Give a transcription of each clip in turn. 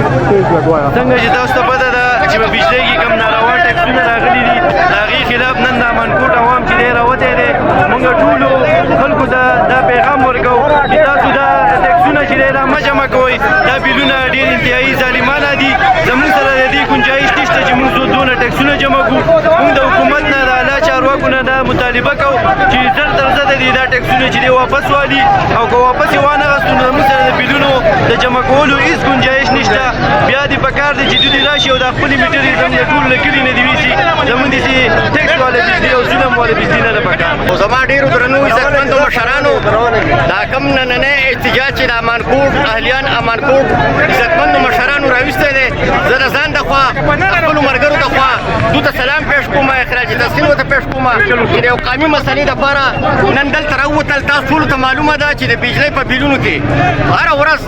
څنګه چې تاسو ته پته ده چې په بجلۍ کې کوم ناروا ټکسونه راغلي دي د هغې خلاف نن د امانکوټ عوام چې دی راوتی دی موږ ټولو خلکو ته دا پیغام ورکوو چې تاسو دا ټکسونه چې دی دا مه جمع کوئ دا بیلونه ډېر انتهایي ظالمانه دي زموږ سره د دې ګنجایش نشته چې موږ دونه ټکسونه جمع کړو موږ د حکومت نه د اعلی چارواکو نه دا مطالبه کوو چې زر تر زده دي دا ټکسونه چې دی واپس والي او که واپس یې وانهغستو نو زموږ سره د بیلونو د جمع کولو هېڅ ګنجایش نشته بیا دې پکار دی چې دوی راشي او دا خپلې میټرې زموږ د ټولو له کلي نه دې ویسي زموږ داسې ټکس والا بجلي او ظلم والا بجلي نه ده پکار خو زما ډېرو درنو عزتمندو مشرانو دا کوم نننی احتجاج چې د امانکوټ اهلیان امانکوټ عزتمندو مشرانو راویستی دی زه د ځان د خوا خپلو ملګرو د خوا دوی ته سلام پیش کوم اخراج تحصیل ورته پیش کوم چې د یو قومي مسلې دپاره نن دلته راووتل تاسو ټولو ته معلومه ده چې د بجلۍ په بیلونو کې هره ورځ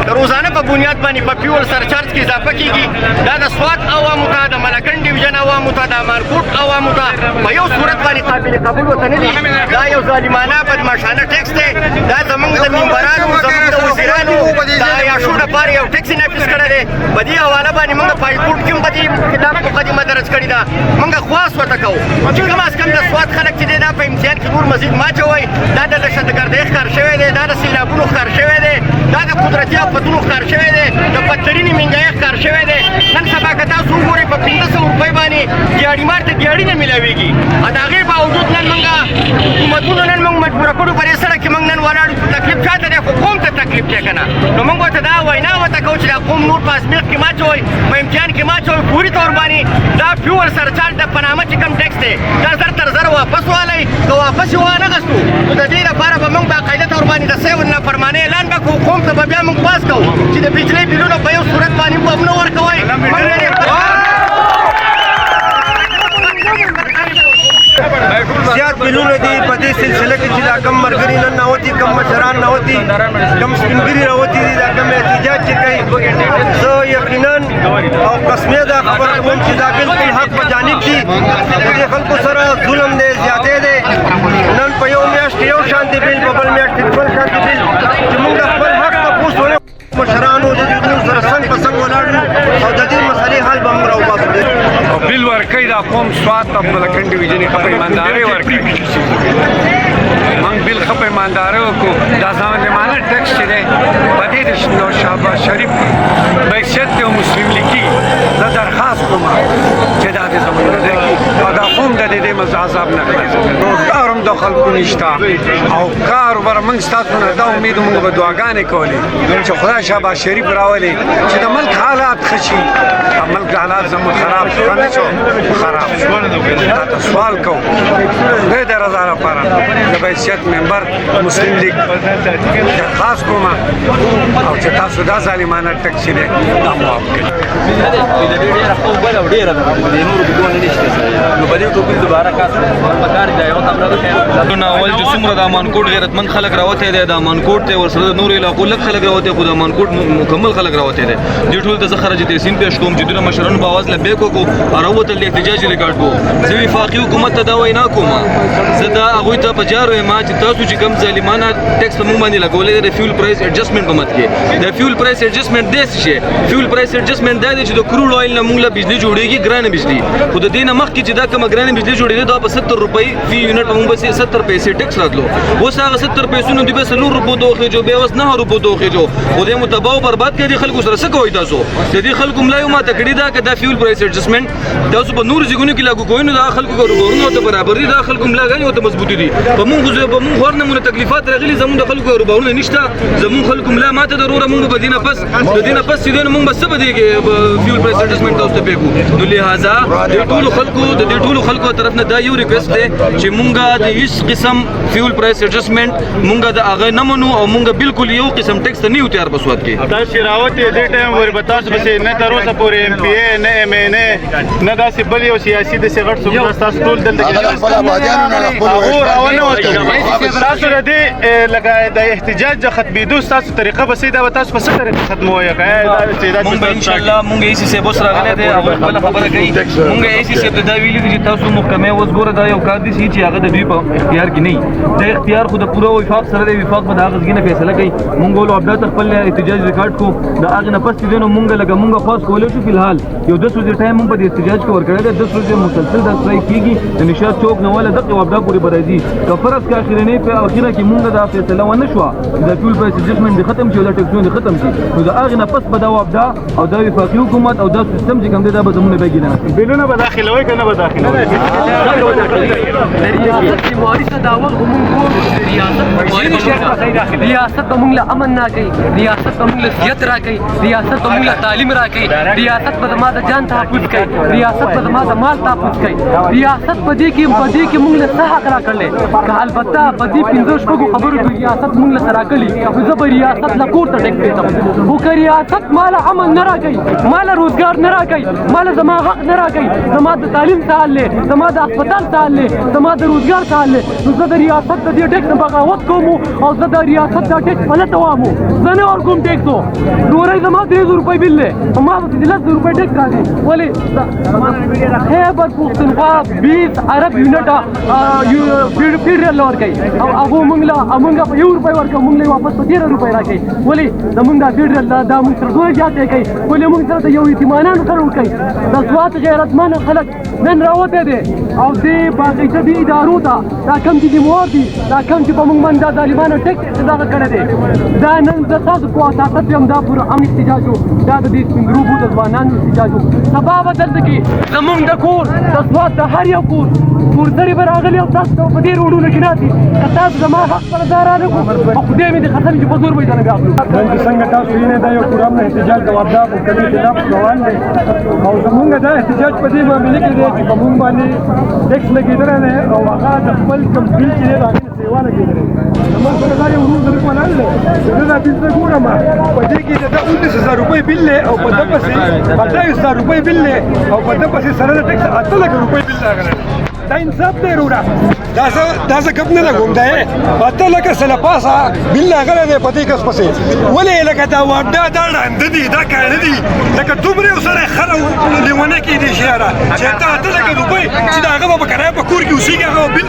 د روزانه په بنیاد باندې په فیول سرچارج کې اضافه کېږي دا د سوات عوامو ته د ملکنډ ډویژن عوامو ته د امانکوټ عوامو ته په یو صورت باندې قابل قبول ورته نه دي دا یو ظالمانه بدماشانه ټکس دی دا زموږ د ممبرانو زموږ د وزیرانو د عیاشو لپاره یو ټکس نافظ کړی دی په دې حواله باندې موږ په هایکورټ کې هم په دې خلاف مقدمه درج کړې ده موږ خواست ورته کوو چې کم از کم د سوات خلک چې دی دا په امتحان کې نور مزید ما اچوئ دا د دهشتګردۍ ښکار شوی دی دا د سیلابونو ښکار شوی دی دا د قدرتي آفتونو ښکار شوی دی د بدترینې مهنګایۍ ښکار شوی دی نن سبا که تاسو وګورئ په 1500 روپۍ باندې ګاډي مار ته ګاډي نه میلاویږي او د هغې باوجود نن موږ حکومتونو نن موږ مجبوره کړو په دې سړک کې موږ نن ولاړ یو تکلیف چا ته دی خو قوم ته تکلیف دی که نه نو موږ ورته دا وینا ورته کوو چې دا قوم نور په ازمېښت کې مه اچوئ په امتحان کې مه اچوئ فوري طور باندې دا فیول سرچارج د په نامه چې کوم ټکس دی دا زر تر زر واپس والئ که واپس یې وانهغستو نو د دې لپاره به موږ باقاعده طور باندې د سیون نافرمانۍ اعلان به کوو قوم ته به بیا موږ پاس کوو چې د بجلۍ بیلونه په یو صورت باندې به نه ورکوئ زیات بیلونه دي په دې سلسله کې چې دا کم ملګري نن راوتي کم مشران راوتي کم سپینګري راوتي دي دا کم احتجاج چې کوي زه یقینا او قسمه دا خبره کوم چې دا بالکل حق په جانب دي د دې خلکو سره ظلم دی زیاتې دی نن په یو میاشت کې یو شانتي بیل په بل میاشت کې بل شانتي بیل چې موږ خپل حق تپوس ونه مشرانو د دې سره څنګ په څنګ ولاړ او د دې مسلې حل به موږ راوباسو بیل ورکوي دا قوم سوات او ملکنډ ډویژن ښه پیمانداري ورکوي موږ بیل ښه پیمانداري وکړو دا ظالمانه ټکس چې دی په دې د شهباز شریف بحیثیت او مسلم لیګي زه درخواست کوم چې دا د زموږ نه دی او دا قوم د دې عذاب نه خلاص روزګار هم د خلکو نشته او کار ور موږ ستاسو نه دا امید موږ به دعاګانې کولې چې خدای شهباز شریف راولي چې د ملک حالات ښه شي ملک حالات زموږ خراب شو نه شو خراب شو دا سوال کوم خدای د رضا لپاره د بحیثیت ممبر مسلم لیگ درخواست کوم او چې تاسو دا ظالمانه ټکس چې دی دا معاف کړئ اول چې څومره د امانکوټ غیرتمند خلک راوتی دی د امانکوټ ته ورسره د نورو علاقو لږ خلک راوتی خو د امانکوټ مکمل خلک راوتی دی دې ټول ته زه خراج تحسین پیش کوم چې دوی مشرانو په اواز له بیک وکړو او راوتل د احتجاج ریکارډ کوو زه وفاقي حکومت ته دا وینا کوم زه دا هغوی ته په جار وایم چې تاسو چې کوم ظالمانه ټکس په موږ باندې لګولی دی د فیول پرایس ایډجسټمنټ په مت کې د فیول پرایس ایډجسټمنټ داسې شی فیول پرایس ایډجسټمنټ دا دی چې د کروډ اویل نه موږ له بجلي جوړېږي ګرانه بجلي خو د دې نه مخکې چې دا کومه ګرانه بجلي جوړېده دا په 70 روپۍ فی یونټ په موږ به 70 پیسې ټکس راتلو اوس هغه 70 پیسونه دوی به 4 روپو ته وخېجو بیا اوس 9 روپو ته وخېجو خو دې مو تباه او برباد کړي دي خلکو سره څه کوئ تاسو د دې خلکو ملا یو ماته کړې ده که دا فیول پرایس ایډجسټمنټ تاسو په نورو ځایونو کې لاګو کوئ نو دا خلکو کاروبارونه ورته برابر دي دا خلکو ملاګانې ورته مضبوطې دي په موږ هر نمونه تکلیفات راغلي زموږ د خلکو کاروبارونه نشته زموږ خلکو ملا ماته ضروره موږ به دې نه پس د دې نه پس چې موږ به څه به دې فیول پرایس ایډجسټمنټ تاسو ته پیګو نو لہذا د دې ټولو خلکو طرف نه دا یو ریکوست دی چې موږ د هیڅ قسم فیول پرایس ایډجسټمنټ موږ د هغه نه منو او موږ بالکل یو قسم ټکس ته نه یو تیار په سواد کې تاسو راوته دې ټایم ور به تاسو به نه تر اوسه پورې ایم پی ای نه ایم ان ای نه داسې بل یو سیاسي د سیغټ څوک تاسو ټول دلته کې تاسو د دې لکه د احتجاج د ختمېدو تاسو طریقه به سي دا تاسو په څه طریقه ختموي مونږ ان شاء الله مونږ ایسی سیب سره غلې ده او خپل خبره کوي مونږ ایسی سیب د دا ویلي چې تاسو محکمه اوس ګوره دا یو کار دي چې هغه د دوی په اختیار کې نه د اختیار خو د پوره وفاق سره د وفاق په دغه ځګنه فیصله کوي مونږ ول ابدا خپل احتجاج ریکارډ کو د هغه نه پس دینو مونږ لګه مونږ خاص کولای شو فلحال یو 10 ورځې ټایم مونږ په احتجاج کې ورکړل د 10 ورځې مسلسل د سړی کیږي د نشاط چوک نه ولا دغه ابدا پوری برازي کفرس کا اخرنی په اخیره کې مونږ د فیصله ونه شو د ټول په ججمنت ختم شي د ټکسون ختم شي نو د هغه نه پس په دا ابدا او د وفاقي حکومت او د سیستم چې کوم دی دا به زمونه به ګینه بیلونه به داخلوي کنه به داخلوي ریاست کی وارث داول ریاست موږ له امن نه کوي ریاست موږ له صحت را کوي ریاست موږ له تعلیم را کوي ریاست په ما د جان تحفظ کوي ریاست په ما د مال تحفظ کوي ریاست په دې کې موږ له څه حق را کړل که البته په دې 15 شپږو خبرو د ریاست موږ له سره کړی زه به ریاست له کور ته ټیک پیټم خو که ریاست مال امن نه را کوي مال روزګار نه را کوي مال زما حق نه را کوي زما د تعلیم سال له زما د هسپتال سال له زما د روزګار سال له نو زه د ریاست د دې ټیکس بغاوت کوم او زه د ریاست د ټیکس پلټ وامو زه نه ورکوم ټیکسو نورې زما 300 روپۍ بل له ما د 10 روپۍ ټیکس راځي ولې خیبر پختونخوا 20 عرب یونټ فیډرل ورکوي او هغه موږ په 1 روپۍ ورکوي موږ له واپس په 13 روپۍ راکوي ولې زموږ د فیډرل دا موږ سره ډېر زیات کوي ولې موږ سره د یو یتیمانانو سره وکړي د سوات غیرتمن خلک نن راوته دي او دې باقي دي ادارو ته دا کم چې مور دي دا کم چې په موږ باندې ظالمانه ټیکس دغه کړی دی دا نن د تاسو په اساس یم دا پر امن احتجاج دا د دې سپین ګروپو د ځوانانو احتجاج سبا بدل کې زموږ د کور د سوات د هر یو کورسري به راغلي او تاسو په دې روډونو کې ناستي که تاسو زما حق پر ځای نه کو او خدای مې دې ختم چې په زور به ځنه غاښلو نن چې څنګه تاسو وینئ دا یو پوره امن احتجاج د وابدا په کلي خلاف روان دی او زمونږ دا احتجاج په دې معاملې کې دی چې په موږ باندې ټیکس لګېدلی دی او هغه د خپل کوم بل چې دی د هغې نه سیوا لګېدلی زموږ سره دا یو ورور زموږ ولاړ دی زه دا بل زه ګورم په دې کې د ده 19,000 روپۍ بل دی او په ده پسې 28,000 روپۍ بل دی او په ده پسې سره د ټیکس 8,00,000 روپۍ بل راغلی دا انصاف دی وروره دا زه کب نه لګوم دا 8,00,000 سره پاسه بل راغلی دی په دې کس پسې ولې لکه دا واډه دا ړانده دي دا کاڼه دي لکه دومره یو سره خره لیونه کېدی شي یاره چې ته 8,00,000 روپۍ چې د هغه به په کرایه په کور کې اوسېږي هغه بل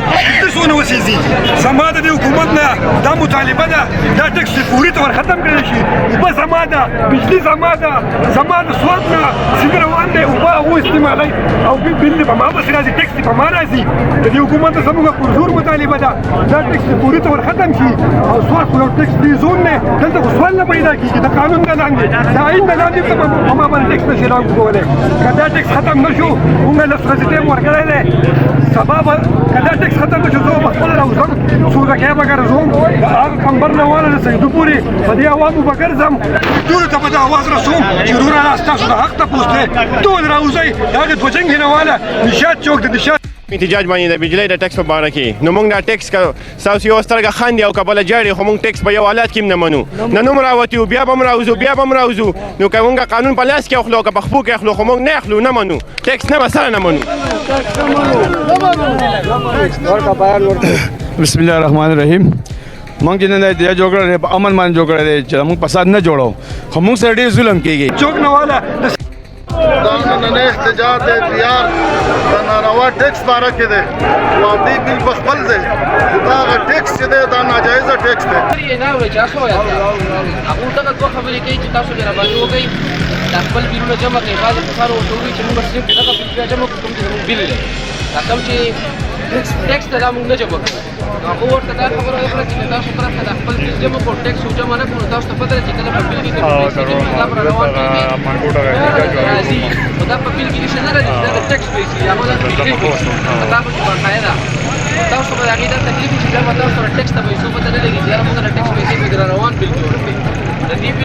څونه وسېځي زما د دې حکومت نه دا مطالبه ده دا ټیکس فوري طور ختم کړی شي اوبه زما ده بجلي زما ده زما د سوات نه سیند روان دی اوبه هغوی استعمالوي او بل په ما پسې راځي ټیکس په ما راځي د دې حکومت ته زموږ پرزور مطالبه ده دا ټیکس فوري طور ختم شي او سوات خو یو ټیکس فري زون دی دلته خو سوال نه پیدا کېږي د قانون نه لاندې د آئین نه لاندې په ما باندې ټیکس نشي راکولی که دا ټیکس ختم نه شو موږ 10 ورځې ټایم ورکړی دی سبا به که دا ټیکس ختم نه شو زه به خپله راوځم سوزکۍ به ګرځوم د هغه کمبر نه واله رسېدو پورې په دې عوامو به ګرځم ټولو ته به دا اواز رسوم چې وروره دا ستاسو د حق تپوس دی ټول راوځئ د هغې دوه جنګې نه واله نشاط چوک د نشاط احتجاج باندې د بجلی د ټیکس په باره کې نو موږ دا ټیکس ستاسو یو سترګه خاندي او که بله جاړي خو موږ ټیکس په یو حالت کې هم نه منو نن هم راوتي بیا به هم راوځو نو که موږ قانون په لاس کې اخلو که په خپو کې اخلو خو موږ نه اخلو نه منو ټیکس نه به سره نه منو بسم الله الرحمن الرحیم موږ چې نن احتجاج وکړی دی په امن باندې جوړ کړی دی چې موږ فساد نه جوړو خو موږ سره ډېر ظلم کېږي چوک نه واله دا نن احتجاج د اختیار د ناروا ټیکس باره کې دی وادي بل په خپل ځای دا هغه ټیکس چې دی دا ناجایزه ټیکس دی هغه دغه دوه خبرې کوي چې تاسو ډېره باندې وکړئ دا خپل بیلونه جمع کړئ بعضې کسانو ورته ووایي چې موږ صرف دغه بیل بیا جمع کړو کوم چې زموږ بیل دی دا کوم چې ټیکس ته دا موږ نه جمع کړو هغه ورته دا خبره وکړه چې تاسو طرف ته دا خپل بیل جمع کړو ټیکس جمع نه کړو تاسو ته پته ده چې کله په بیل کې دا پر روان راځي نو دا په بیل کې نشي نه راځي دا د ټیکس پیسې هغه د بیل کې تاسو چې باندې تاسو به هغې دا تکلیف چې بیا به تاسو سره ټیکس ته به یې څوک